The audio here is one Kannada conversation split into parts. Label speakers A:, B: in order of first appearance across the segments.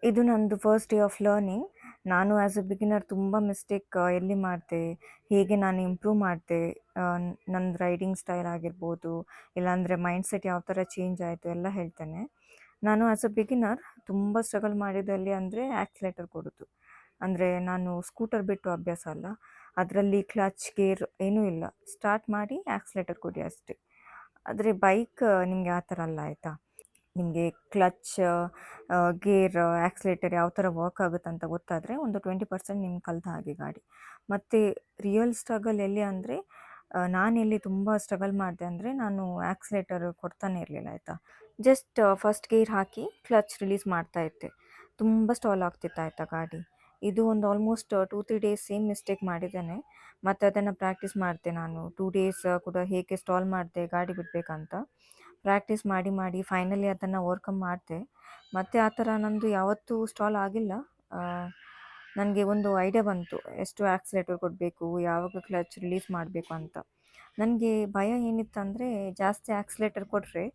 A: ಇದು ನಂದು ಫಸ್ಟ್ ಡೇ ಆಫ್ ಲರ್ನಿಂಗ್. ನಾನು ಆ್ಯಸ್ ಎ ಬಿಗಿನರ್ ತುಂಬ ಮಿಸ್ಟೇಕ್ ಎಲ್ಲಿ ಮಾಡಿದೆ, ಹೇಗೆ ನಾನು ಇಂಪ್ರೂವ್ ಮಾಡಿದೆ, ನಂದು ರೈಡಿಂಗ್ ಸ್ಟೈಲ್ ಆಗಿರ್ಬೋದು, ಇಲ್ಲಾಂದರೆ ಮೈಂಡ್ಸೆಟ್ ಯಾವ ಥರ ಚೇಂಜ್ ಆಯಿತು ಎಲ್ಲ ಹೇಳ್ತೇನೆ. ನಾನು ಆ್ಯಸ್ ಎ ಬಿಗಿನರ್ ತುಂಬ ಸ್ಟ್ರಗಲ್ ಮಾಡಿದಲ್ಲಿ ಅಂದರೆ ಆ್ಯಕ್ಸಿಲೇಟರ್ ಕೊಡೋದು. ಅಂದರೆ ನಾನು ಸ್ಕೂಟರ್ ಬಿಟ್ಟು ಅಭ್ಯಾಸ ಅಲ್ಲ, ಅದರಲ್ಲಿ ಕ್ಲಚ್ ಗೇರ್ ಏನೂ ಇಲ್ಲ, ಸ್ಟಾರ್ಟ್ ಮಾಡಿ ಆ್ಯಕ್ಸಿಲೇಟರ್ ಕೊಡಿ ಅಷ್ಟೇ. ಆದರೆ ಬೈಕ್ ನಿಮಗೆ ಆ ಥರ ಅಲ್ಲ ಆಯಿತಾ. ನಿಮಗೆ ಕ್ಲಚ್, ಗೇರ್, ಆ್ಯಕ್ಸಿಲೇಟರ್ ಯಾವ ಥರ ವರ್ಕ್ ಆಗುತ್ತೆ ಅಂತ ಗೊತ್ತಾದರೆ ಒಂದು 20% ನಿಮ್ಗೆ ಕಲಿತ ಹಾಗೆ ಗಾಡಿ. ಮತ್ತು ರಿಯಲ್ ಸ್ಟ್ರಗಲ್ ಎಲ್ಲಿ ಅಂದರೆ, ನಾನೆಲ್ಲಿ ತುಂಬ ಸ್ಟ್ರಗಲ್ ಮಾಡಿದೆ ಅಂದರೆ, ನಾನು ಆ್ಯಕ್ಸಿಲೇಟರ್ ಕೊಡ್ತಾನೆ ಇರಲಿಲ್ಲ ಆಯಿತಾ. ಜಸ್ಟ್ ಫಸ್ಟ್ ಗೇರ್ ಹಾಕಿ ಕ್ಲಚ್ ರಿಲೀಸ್ ಮಾಡ್ತಾಯಿದ್ದೆ. ತುಂಬ ಸ್ಟಾಲ್ ಆಗ್ತಿತ್ತು ಆಯಿತಾ ಗಾಡಿ. ಇದು ಒಂದು ಆಲ್ಮೋಸ್ಟ್ 2-3 ಡೇಸ್ ಸೇಮ್ ಮಿಸ್ಟೇಕ್ ಮಾಡಿದ್ದೇನೆ. ಮತ್ತು ಅದನ್ನು ಪ್ರಾಕ್ಟೀಸ್ ಮಾಡಿದೆ ನಾನು 2 ಡೇಸ್ ಕೂಡ ಹೇಗೆ ಸ್ಟಾಲ್ ಮಾಡಿದೆ ಗಾಡಿ ಬಿಡಬೇಕಂತ ಪ್ರಾಕ್ಟೀಸ್ ಮಾಡಿ ಮಾಡಿ ಫೈನಲಿ ಅದನ್ನು ಓವರ್ಕಮ್ ಮಾಡಿದೆ. ಮತ್ತು ಆ ಥರ ನಂದು ಯಾವತ್ತೂ ಸ್ಟಾಲ್ ಆಗಿಲ್ಲ. ನನಗೆ ಒಂದು ಐಡಿಯಾ ಬಂತು ಎಷ್ಟು ಆ್ಯಕ್ಸಿಲೇಟರ್ ಕೊಡಬೇಕು, ಯಾವಾಗ ಕ್ಲಚ್ ರಿಲೀಸ್ ಮಾಡಬೇಕು ಅಂತ. ನನಗೆ ಭಯ ಏನಿತ್ತಂದರೆ, ಜಾಸ್ತಿ ಆ್ಯಕ್ಸಿಲೇಟರ್ ಕೊಟ್ಟರೆ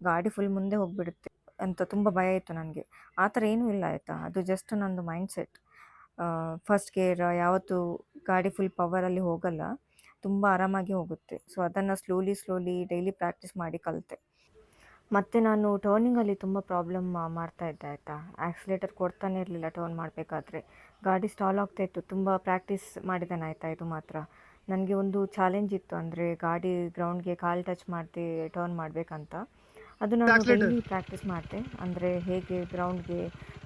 A: ಗಾಡಿ ಫುಲ್ ಮುಂದೆ ಹೋಗಿಬಿಡುತ್ತೆ ಅಂತ ತುಂಬ ಭಯ ಇತ್ತು ನನಗೆ. ಆ ಥರ ಏನೂ ಇಲ್ಲ ಆಯಿತಾ, ಅದು ಜಸ್ಟ್ ನಂದು ಮೈಂಡ್ಸೆಟ್. ಫಸ್ಟ್ ಗೇರ್ ಯಾವತ್ತೂ ಗಾಡಿ ಫುಲ್ ಪವರಲ್ಲಿ ಹೋಗಲ್ಲ, ತುಂಬ ಆರಾಮಾಗಿ ಹೋಗುತ್ತೆ. ಸೊ ಅದನ್ನು ಸ್ಲೋಲಿ ಡೈಲಿ ಪ್ರಾಕ್ಟೀಸ್ ಮಾಡಿ ಕಲಿತೆ. ಮತ್ತು ನಾನು ಟರ್ನಿಂಗಲ್ಲಿ ತುಂಬ ಪ್ರಾಬ್ಲಮ್ ಮಾಡ್ತಾಯಿದ್ದೆ ಆಯಿತಾ. ಆ್ಯಕ್ಸಿಲೇಟರ್ ಕೊಡ್ತಾನೆ ಇರಲಿಲ್ಲ ಟರ್ನ್ ಮಾಡಬೇಕಾದ್ರೆ, ಗಾಡಿ ಸ್ಟಾಲ್ ಆಗ್ತಾಯಿತ್ತು. ತುಂಬ ಪ್ರಾಕ್ಟೀಸ್ ಮಾಡಿದ್ದೇನೆ ಆಯಿತಾ. ಇದು ಮಾತ್ರ ನನಗೆ ಒಂದು ಚಾಲೆಂಜ್ ಇತ್ತು, ಅಂದರೆ ಗಾಡಿ ಗ್ರೌಂಡ್ಗೆ ಕಾಲು ಟಚ್ ಮಾಡದೆ ಟರ್ನ್ ಮಾಡಬೇಕಂತ. ಅದು ನಾನು ಡೈಲಿ ಪ್ರಾಕ್ಟೀಸ್ ಮಾಡಿದೆ, ಅಂದರೆ ಹೇಗೆ ಗ್ರೌಂಡ್ಗೆ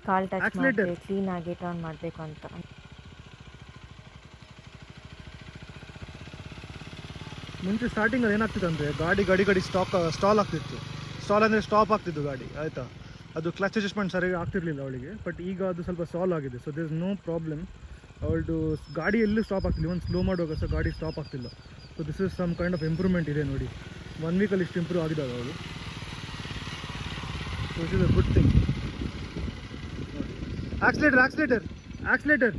A: ಕಾಲು ಟಚ್ ಮಾಡದೆ ಕ್ಲೀನಾಗಿ ಟರ್ನ್ ಮಾಡಬೇಕು ಅಂತ.
B: ಮುಂಚೆ ಸ್ಟಾರ್ಟಿಂಗ್ ಅದು ಏನಾಗ್ತಿತ್ತು ಅಂದರೆ, ಗಾಡಿ ಸ್ಟಾಲ್ ಆಗ್ತಿತ್ತು. ಸ್ಟಾಲ್ ಅಂದರೆ ಸ್ಟಾಪ್ ಆಗ್ತಿತ್ತು ಗಾಡಿ ಆಯಿತಾ. ಅದು ಕ್ಲಚ್ ಅಡ್ಜಸ್ಟ್ಮೆಂಟ್ ಸರಿಯಾಗಿ ಆಗ್ತಿರಲಿಲ್ಲ ಅವಳಿಗೆ. ಬಟ್ ಈಗ ಅದು ಸ್ವಲ್ಪ ಸಾಲ್ವ್ ಆಗಿದೆ. So there is no problem. ಅವಳದು ಗಾಡಿ ಎಲ್ಲೂ ಸ್ಟಾಪ್ ಆಗ್ತಿಲ್ಲ. ಒಂದು ಸ್ಲೋ ಮಾಡುವಾಗ ಸಹ ಗಾಡಿ ಸ್ಟಾಪ್ ಆಗ್ತಿಲ್ಲ. So this is some kind of improvement ಇದೆ ನೋಡಿ. 1 ವೀಕಲ್ಲಿ ಇಷ್ಟು ಇಂಪ್ರೂವ್ ಆಗಿದ್ದಾವೆ ಅವಳು. So this is a good thing. Accelerator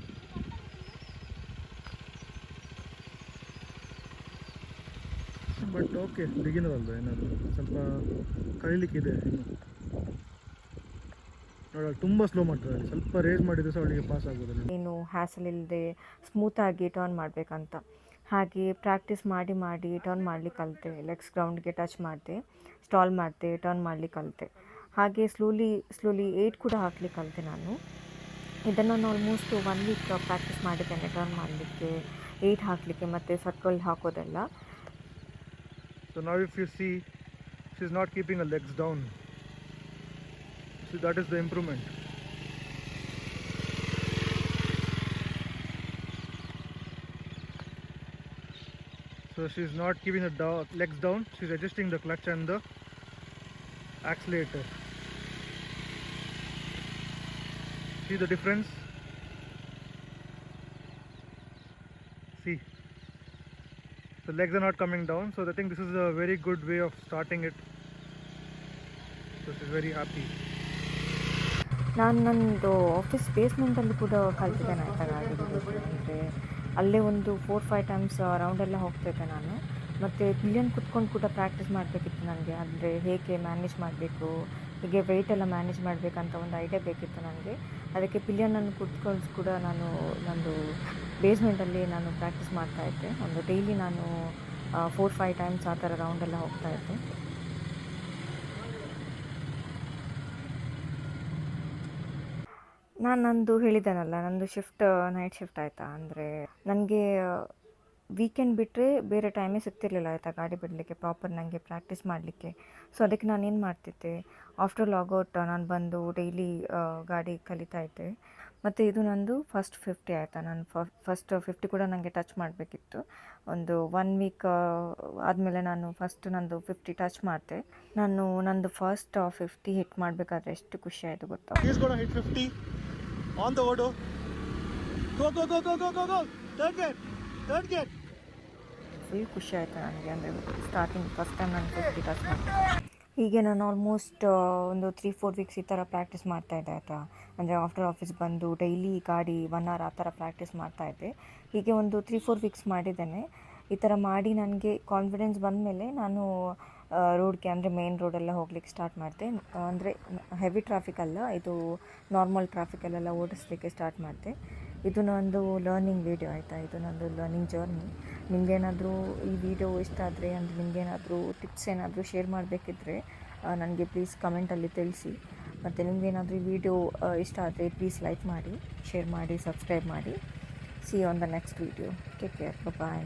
B: but okay, beginner ಅಲ್ವಾ, ಏನಾದರೂ ಸ್ವಲ್ಪ ಕಲೀಲಿಕ್ಕಿದೆ ಇನ್ನು. ನೋಡಿ ತುಂಬ ಸ್ಲೋ ಮಾಡ್ತಾರೆ, ಸ್ವಲ್ಪ ರೇಸ್ ಮಾಡಿದರೆ ಸಹ ಅವಳಿಗೆ ಪಾಸ್ ಆಗೋದಿಲ್ಲ.
A: ಏನು ಹ್ಯಾಸಲ್ ಇಲ್ಲದೆ ಸ್ಮೂತಾಗಿ ಟರ್ನ್ ಮಾಡಬೇಕಂತ ಹಾಗೆ ಪ್ರಾಕ್ಟೀಸ್ ಮಾಡಿ ಮಾಡಿ ಟರ್ನ್ ಮಾಡಲಿಕ್ಕೆ ಕಲಿತೆ. ಲೆಗ್ಸ್ ಗ್ರೌಂಡ್ಗೆ ಟಚ್ ಮಾಡಿದೆ, ಸ್ಟಾಲ್ ಮಾಡಿದೆ, ಟರ್ನ್ ಮಾಡಲಿಕ್ಕೆ ಕಲಿತೆ. ಹಾಗೆ ಸ್ಲೋಲಿ 8 ಕೂಡ ಹಾಕ್ಲಿಕ್ಕೆ ಕಲಿತೆ ನಾನು. ಇದನ್ನು ನಾನು ಆಲ್ಮೋಸ್ಟ್ 1 ವೀಕ್ ಪ್ರಾಕ್ಟೀಸ್ ಮಾಡಿದ್ದೇನೆ, ಟರ್ನ್ ಮಾಡಲಿಕ್ಕೆ, 8 ಹಾಕಲಿಕ್ಕೆ ಮತ್ತು circle ಹಾಕೋದೆಲ್ಲ.
B: So now if you see, she's not keeping her legs down. So that is the improvement. So she's not keeping her legs down. She's adjusting the clutch and the accelerator. See the difference? See, the legs are not coming down. So I think this is a very good way of starting it. So she's very happy.
A: ನಾನು ನಂದು ಆಫೀಸ್ ಬೇಸ್ಮೆಂಟಲ್ಲಿ ಕೂಡ ಕಲ್ತಿದ್ದೇನೆ ಆಯಿತಾ ಗಾಡಿ ಬಿಡೋದು. ಅಂದರೆ ಅಲ್ಲೇ ಒಂದು 4-5 ಟೈಮ್ಸ್ ರೌಂಡೆಲ್ಲ ಹೋಗ್ತಿದ್ದೆ ನಾನು. ಮತ್ತು ಪಿಲಿಯನ್ ಕುತ್ಕೊಂಡು ಕೂಡ ಪ್ರಾಕ್ಟೀಸ್ ಮಾಡಬೇಕಿತ್ತು ನನಗೆ. ಅಂದರೆ ಹೇಗೆ ಮ್ಯಾನೇಜ್ ಮಾಡಬೇಕು, ಹೀಗೆ ವೆಯ್ಟೆಲ್ಲ ಮ್ಯಾನೇಜ್ ಮಾಡಬೇಕಂತ ಒಂದು ಐಡಿಯಾ ಬೇಕಿತ್ತು ನನಗೆ. ಅದಕ್ಕೆ ಪಿಲಿಯನನ್ನು ಕುತ್ಕೊಂಡು ಕೂಡ ನಾನು ನಂದು ಬೇಸ್ಮೆಂಟಲ್ಲಿ ನಾನು ಪ್ರಾಕ್ಟೀಸ್ ಮಾಡ್ತಾಯಿದ್ದೆ. ಒಂದು ಡೈಲಿ ನಾನು 4-5 ಟೈಮ್ಸ್ ಆ ಥರ ರೌಂಡೆಲ್ಲ ಹೋಗ್ತಾಯಿದ್ದೆ. ನಂದು ಹೇಳಿದ್ದೇನಲ್ಲ, ನಂದು ಶಿಫ್ಟ್ ನೈಟ್ ಶಿಫ್ಟ್ ಆಯಿತಾ. ಅಂದರೆ ನನಗೆ ವೀಕೆಂಡ್ ಬಿಟ್ಟರೆ ಬೇರೆ ಟೈಮೇ ಸಿಗ್ತಿರ್ಲಿಲ್ಲ ಆಯಿತಾ ಗಾಡಿ ಬಿಡಲಿಕ್ಕೆ, ಪ್ರಾಪರ್ ನನಗೆ ಪ್ರಾಕ್ಟೀಸ್ ಮಾಡಲಿಕ್ಕೆ. ಸೊ ಅದಕ್ಕೆ ನಾನೇನು ಮಾಡ್ತಿದ್ದೆ, ಆಫ್ಟರ್ ಲಾಗೌಟ್ ನಾನು ಬಂದು ಡೈಲಿ ಗಾಡಿ ಕಲಿತಾ ಇದ್ದೆ. ಮತ್ತು ಇದು ನಂದು ಫಸ್ಟ್ 50 ಆಯಿತಾ. ನಾನು ಫಸ್ಟ್ 50 ಕೂಡ ನನಗೆ ಟಚ್ ಮಾಡಬೇಕಿತ್ತು. ಒಂದು 1 ವೀಕ್ ಆದಮೇಲೆ ನಾನು ಫಸ್ಟ್ ನಂದು 50 ಟಚ್ ಮಾಡಿದೆ. ನಾನು ನಂದು ಫಸ್ಟ್ 50 ಹಿಟ್ ಮಾಡಬೇಕಾದ್ರೆ ಎಷ್ಟು ಖುಷಿ ಆಯಿತು ಗೊತ್ತಾ.
B: On the Odo. Go. Third get.
A: Full ಖುಷಿ ಆಯಿತು ನನಗೆ. ಅಂದರೆ ಸ್ಟಾರ್ಟಿಂಗ್ ಫಸ್ಟ್ ಟೈಮ್ ನಾನು 50 ಟಚ್ ಮಾಡಿದೆ. ಹೀಗೆ ನಾನು ಆಲ್ಮೋಸ್ಟ್ ಒಂದು 3-4 ವೀಕ್ಸ್ ಈ ಥರ ಪ್ರಾಕ್ಟೀಸ್ ಮಾಡ್ತಾಯಿದ್ದೆ ಆಯಿತಾ. ಅಂದರೆ ಆಫ್ಟರ್ ಆಫೀಸ್ ಬಂದು ಡೈಲಿ ಗಾಡಿ 1 ಅವರ್ ಆ ಥರ ಪ್ರಾಕ್ಟೀಸ್ ಮಾಡ್ತಾಯಿದ್ದೆ. ಹೀಗೆ ಒಂದು 3-4 ವೀಕ್ಸ್ ಮಾಡಿದ್ದೇನೆ. ಈ ಥರ ಮಾಡಿ ನನಗೆ ಕಾನ್ಫಿಡೆನ್ಸ್ ಬಂದಮೇಲೆ ನಾನು ರೋಡ್ಗೆ ಅಂದರೆ ಮೇನ್ ರೋಡೆಲ್ಲ ಹೋಗ್ಲಿಕ್ಕೆ ಸ್ಟಾರ್ಟ್ ಮಾಡಿದೆ. ಅಂದರೆ ಹೆವಿ ಟ್ರಾಫಿಕ್ ಅಲ್ಲ, ಇದು ನಾರ್ಮಲ್ ಟ್ರಾಫಿಕಲ್ಲೆಲ್ಲ ಓಡಿಸ್ಲಿಕ್ಕೆ ಸ್ಟಾರ್ಟ್ ಮಾಡಿದೆ. ಇದು ನಂದು ಲರ್ನಿಂಗ್ ವೀಡಿಯೋ ಆಯಿತಾ, ಇದು ನಂದು ಲರ್ನಿಂಗ್ ಜರ್ನಿ. ನಿಮಗೇನಾದರೂ ಈ ವಿಡಿಯೋ ಇಷ್ಟ ಆದರೆ, ಅಂದರೆ ನಿಮಗೇನಾದರೂ ಟಿಪ್ಸ್ ಏನಾದರೂ ಶೇರ್ ಮಾಡಬೇಕಿದ್ರೆ ನನಗೆ ಪ್ಲೀಸ್ ಕಮೆಂಟಲ್ಲಿ ತಿಳಿಸಿ. ಮತ್ತು ನಿಮಗೇನಾದರೂ ಈ ವಿಡಿಯೋ ಇಷ್ಟ ಆದರೆ ಪ್ಲೀಸ್ ಲೈಕ್ ಮಾಡಿ, ಶೇರ್ ಮಾಡಿ, ಸಬ್ಸ್ಕ್ರೈಬ್ ಮಾಡಿ. See you on the next video. Take care, bye.